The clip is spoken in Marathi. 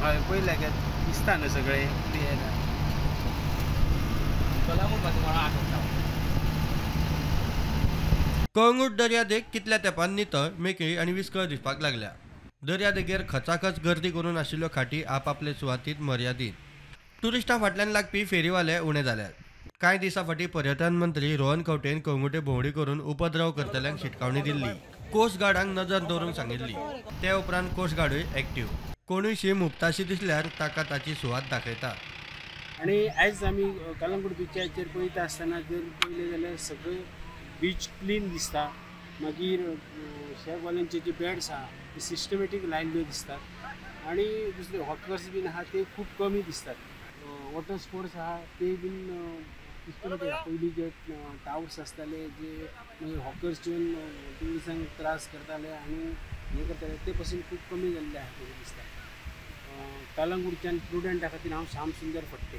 हय पयल्याक दिसता न्हू सगळे क्लियर. कळंगूट दर्यादेग कितल्या तेंपान नितळ, मेकळी आनी विस्कळ दिसपाक लागल्या. दर्यादेगेर खचाखच गर्दी करून आशिल्ल्यो खाटी आपआपले सुवातीत मर्यादीत. टुरिस्टां फाटल्यान लागपी फेरीवाले उणे जाल्यात. कांय दिसा फाटीं पर्यटन मंत्री रोहन खंवटेन कळंगुटे भोंवडी करून उपद्रव करतल्यांक शिटकावणी दिल्ली. कोस्ट गार्डाक नजर दवरूंक सांगिल्ली. ते उपरांत कोस्ट गार्डूय एक्टिव्ह. कोणूय शीम हुबताशी दिसल्यार ताका ताची सुवात दाखयता. आनी आयज आमी कलंगूट बिचाचेर पळयता आसतना जर पळयलें जाल्यार सगळे बीच क्लीन दिसता. मागीर शेफवाल्यांचे जे बेड्स आहा ते सिस्टमॅटीक लायल्ल्यो दिसतात आनी दुसरे हॉकर्स बीन आहा ते खूब कमी दिसतात. वॉटर स्पोर्ट्स आहा ते बीन सिस्टमॅटीक. पयलीं जे टावर्स आसताले जे मागीर हॉकर्स येवन ट्युरिस्टांक त्रास करताले आनी हें करताले ते पासून खूब कमी जाल्ले आहा दिसता. कलंगूटच्यान स्टुडंटा खातीर हांव श्याम सुंदर फडते.